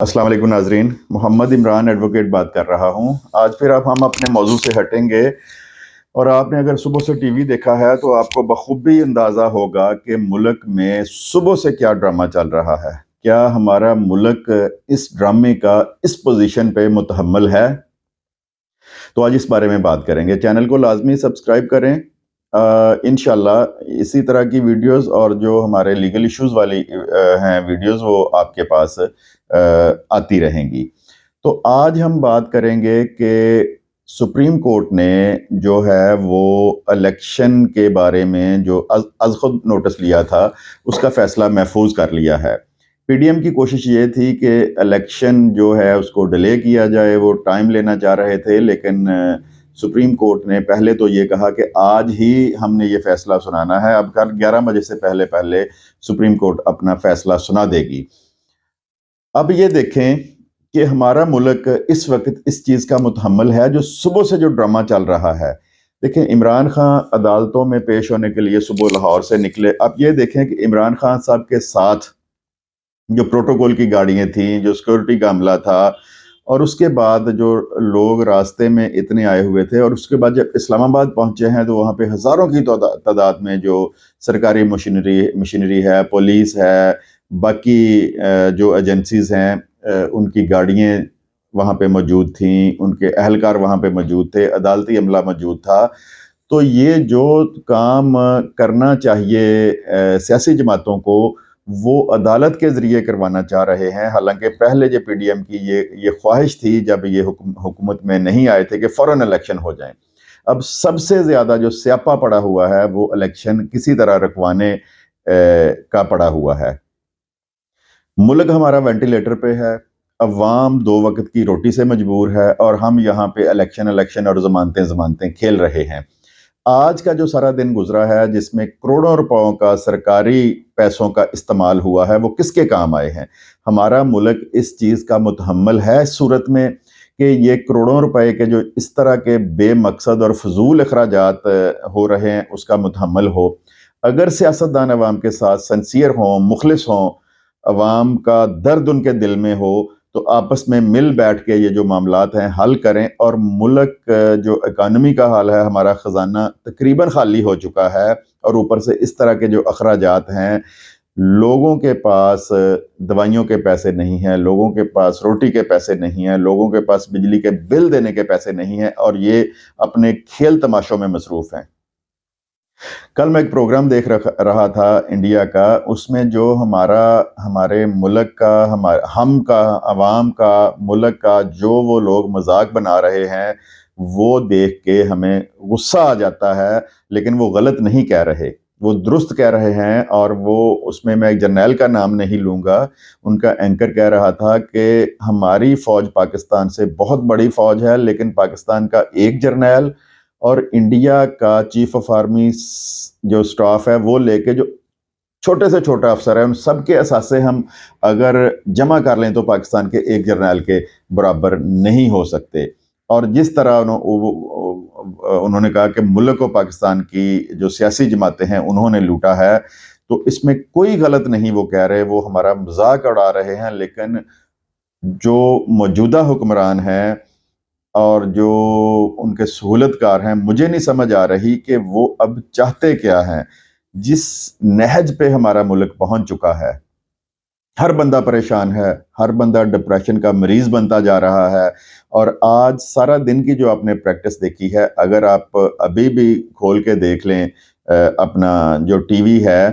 अस्सलाम वालेकुम नाजरीन, मोहम्मद इमरान एडवोकेट बात कर रहा हूँ। आज फिर अब हम अपने मौजू से हटेंगे और आपने अगर सुबह से टीवी देखा है तो आपको बखूबी अंदाज़ा होगा कि मुल्क में सुबह से क्या ड्रामा चल रहा है। क्या हमारा मुल्क इस ड्रामे का इस पोजीशन पे मुतहम्मल है? तो आज इस बारे में बात करेंगे। चैनल को लाजमी सब्सक्राइब करें। इंशाल्लाह इसी तरह की वीडियोस और जो हमारे लीगल इश्यूज वाली हैं वीडियोस वो आपके पास आती रहेंगी। तो आज हम बात करेंगे कि सुप्रीम कोर्ट ने जो है वो इलेक्शन के बारे में जो अज खुद नोटिस लिया था उसका फैसला महफूज कर लिया है। पीडीएम की कोशिश ये थी कि इलेक्शन जो है उसको डिले किया जाए, वो टाइम लेना चाह रहे थे, लेकिन सुप्रीम कोर्ट ने पहले तो ये कहा कि आज ही हमने ये फैसला सुनाना है। अब कल 11 बजे से पहले पहले सुप्रीम कोर्ट अपना फैसला सुना देगी। अब ये देखें कि हमारा मुल्क इस वक्त इस चीज़ का मुतहम्मल है जो सुबह से जो ड्रामा चल रहा है। देखें, इमरान खान अदालतों में पेश होने के लिए सुबह लाहौर से निकले। अब ये देखें कि इमरान खान साहब के साथ जो प्रोटोकॉल की गाड़ियाँ थीं, जो सिक्योरिटी का अमला था, और उसके बाद जो लोग रास्ते में इतने आए हुए थे, और उसके बाद जब इस्लामाबाद पहुंचे हैं तो वहाँ पे हज़ारों की तादाद में जो सरकारी मशीनरी है, पुलिस है, बाकी जो एजेंसीज़ हैं उनकी गाड़ियाँ वहाँ पे मौजूद थीं, उनके अहलकार वहाँ पे मौजूद थे, अदालती अमला मौजूद था। तो ये जो काम करना चाहिए सियासी जमातों को, वो अदालत के ज़रिए करवाना चाह रहे हैं। हालांकि पहले जो पीडीएम की ये ख्वाहिश थी जब ये हुकूमत में नहीं आए थे कि फ़ौरन इलेक्शन हो जाएं। अब सबसे ज़्यादा जो स्यापा पड़ा हुआ है वो इलेक्शन किसी तरह रखवाने का पड़ा हुआ है। मुल्क हमारा वेंटिलेटर पे है, अवाम 2 वक्त की रोटी से मजबूर है, और हम यहाँ पे इलेक्शन और ज़मानतें खेल रहे हैं। आज का जो सारा दिन गुजरा है जिसमें करोड़ों रुपयों का सरकारी पैसों का इस्तेमाल हुआ है, वो किसके काम आए हैं? हमारा मुल्क इस चीज़ का मुतहम्मल है सूरत में कि ये करोड़ों रुपए के जो इस तरह के बेमकसद और फजूल अखराजात हो रहे हैं उसका मुतहम्मल हो। अगर सियासतदान अवाम के साथ सिंसियर हों, मुखलिस हों, अवाम का दर्द उनके दिल में हो, तो आपस में मिल बैठ के ये जो मामलात हैं हल करें। और मुल्क जो इकानमी का हाल है, हमारा ख़जाना तकरीबन खाली हो चुका है, और ऊपर से इस तरह के जो अखराजात हैं, लोगों के पास दवाइयों के पैसे नहीं हैं, लोगों के पास रोटी के पैसे नहीं हैं, लोगों के पास बिजली के बिल देने के पैसे नहीं हैं, और ये अपने खेल तमाशों में मसरूफ़ हैं। कल मैं एक प्रोग्राम देख रहा था इंडिया का, उसमें जो हमारे मुल्क का, हम का, अवाम का, मुल्क का जो वो लोग मजाक बना रहे हैं, वो देख के हमें गुस्सा आ जाता है। लेकिन वो गलत नहीं कह रहे, वो दुरुस्त कह रहे हैं। और वो उसमें मैं एक जर्नैल का नाम नहीं लूँगा, उनका एंकर कह रहा था कि हमारी फ़ौज पाकिस्तान से बहुत बड़ी फ़ौज है, लेकिन पाकिस्तान का एक जर्नैल और इंडिया का चीफ ऑफ आर्मी जो स्टाफ है वो लेके जो छोटे से छोटा अफसर है, उन सब के असासे हम अगर जमा कर लें तो पाकिस्तान के एक जर्नैल के बराबर नहीं हो सकते। और जिस तरह उन्होंने कहा कि मुल्क को पाकिस्तान की जो सियासी जमातें हैं उन्होंने लूटा है, तो इसमें कोई गलत नहीं वो कह रहे, वो हमारा मजाक उड़ा रहे हैं। लेकिन जो मौजूदा हुक्मरान हैं और जो उनके सहूलतकार हैं, मुझे नहीं समझ आ रही कि वो अब चाहते क्या हैं। जिस नहज पे हमारा मुल्क पहुंच चुका है, हर बंदा परेशान है, हर बंदा डिप्रेशन का मरीज बनता जा रहा है। और आज सारा दिन की जो आपने प्रैक्टिस देखी है, अगर आप अभी भी खोल के देख लें अपना जो टीवी है,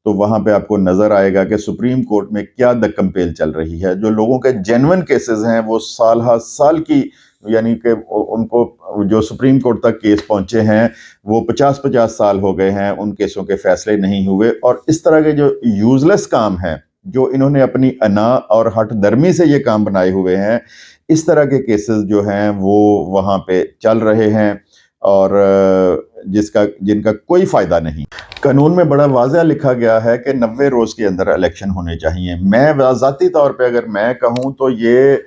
तो वहाँ पे आपको नज़र आएगा कि सुप्रीम कोर्ट में क्या दक्कम-पेल चल रही है। जो लोगों के जेन्युइन केसेस हैं वो साल हर साल की, यानी कि उनको जो सुप्रीम कोर्ट तक केस पहुंचे हैं वो 50-50 साल हो गए हैं, उन केसों के फैसले नहीं हुए। और इस तरह के जो यूजलेस काम हैं, जो इन्होंने अपनी अना और हठ दर्मी से ये काम बनाए हुए हैं, इस तरह के केसेस जो हैं वो वहाँ पे चल रहे हैं, और जिनका कोई फ़ायदा नहीं। कानून में बड़ा वाज़ह लिखा गया है कि 90 रोज़ के अंदर इलेक्शन होने चाहिए। मैं ज़ाती तौर पे अगर मैं कहूँ तो ये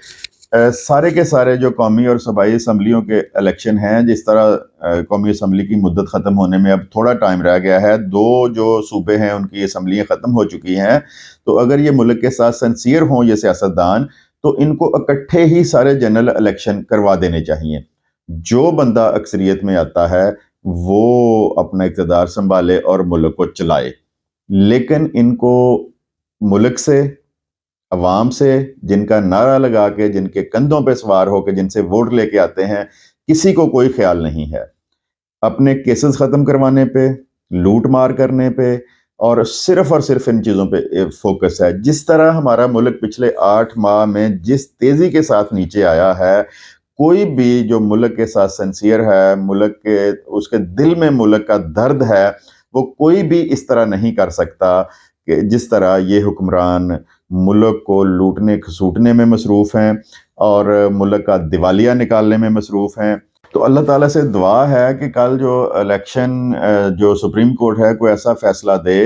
सारे के सारे जो कौमी और सूबाई असम्बलियों के इलेक्शन हैं, जिस तरह कौमी असम्बली की मुद्दत ख़त्म होने में अब थोड़ा टाइम रह गया है, 2 जो सूबे हैं उनकी असम्बलियाँ ख़त्म हो चुकी हैं, तो अगर ये मुल्क के साथ सिंसियर हों ये सियासतदान, تو ان کو اکٹھے ہی سارے جنرل الیکشن کروا دینے چاہیے. جو بندہ اکثریت میں آتا ہے وہ اپنا اقتدار سنبھالے اور ملک کو چلائے، لیکن ان کو ملک سے، عوام سے، جن کا نعرہ لگا کے، جن کے کندھوں پہ سوار ہو کے، جن سے ووٹ لے کے آتے ہیں، کسی کو کوئی خیال نہیں ہے. اپنے کیسز ختم کروانے پہ، لوٹ مار کرنے پہ، اور صرف ان چیزوں پہ فوکس ہے. جس طرح ہمارا ملک پچھلے 8 ماہ میں جس تیزی کے ساتھ نیچے آیا ہے، کوئی بھی جو ملک کے ساتھ سنسیئر ہے، اس کے دل میں ملک کا درد ہے، وہ کوئی بھی اس طرح نہیں کر سکتا کہ جس طرح یہ حکمران ملک کو لوٹنے کھسوٹنے میں مصروف ہیں اور ملک کا دیوالیہ نکالنے میں مصروف ہیں. تو اللہ تعالیٰ سے دعا ہے کہ کل جو الیکشن جو سپریم کورٹ ہے کوئی ایسا فیصلہ دے،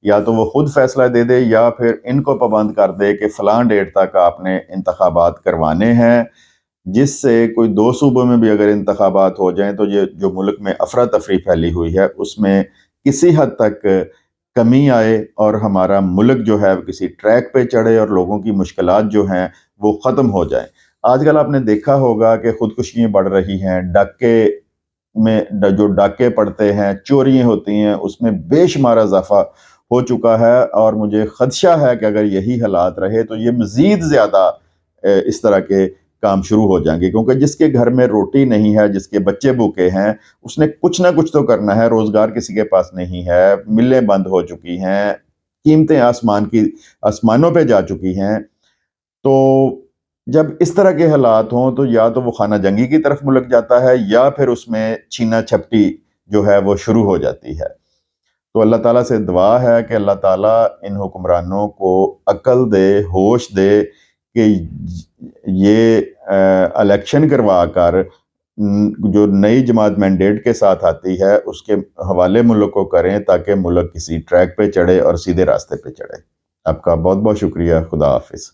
یا تو وہ خود فیصلہ دے دے یا پھر ان کو پابند کر دے کہ فلاں ڈیٹ تک آپ نے انتخابات کروانے ہیں، جس سے کوئی 2 صوبوں میں بھی اگر انتخابات ہو جائیں تو یہ جو ملک میں افراتفری پھیلی ہوئی ہے اس میں کسی حد تک کمی آئے اور ہمارا ملک جو ہے کسی ٹریک پہ چڑھے اور لوگوں کی مشکلات جو ہیں وہ ختم ہو جائیں. آج کل آپ نے دیکھا ہوگا کہ خودکشیاں بڑھ رہی ہیں، جو ڈاکے پڑتے ہیں، چوریاں ہوتی ہیں، اس میں بے شمار اضافہ ہو چکا ہے. اور مجھے خدشہ ہے کہ اگر یہی حالات رہے تو یہ مزید زیادہ اس طرح کے کام شروع ہو جائیں گے، کیونکہ جس کے گھر میں روٹی نہیں ہے، جس کے بچے بھوکے ہیں، اس نے کچھ نہ کچھ تو کرنا ہے. روزگار کسی کے پاس نہیں ہے، ملیں بند ہو چکی ہیں، قیمتیں آسمانوں پہ جا چکی ہیں. تو جب اس طرح کے حالات ہوں تو یا تو وہ خانہ جنگی کی طرف ملک جاتا ہے یا پھر اس میں چھینا چھپٹی جو ہے وہ شروع ہو جاتی ہے. تو اللہ تعالیٰ سے دعا ہے کہ اللہ تعالیٰ ان حکمرانوں کو عقل دے، ہوش دے کہ یہ الیکشن کروا کر جو نئی جماعت مینڈیٹ کے ساتھ آتی ہے اس کے حوالے ملک کو کریں تاکہ ملک کسی ٹریک پہ چڑھے اور سیدھے راستے پہ چڑھے. آپ کا بہت بہت شکریہ. خدا حافظ.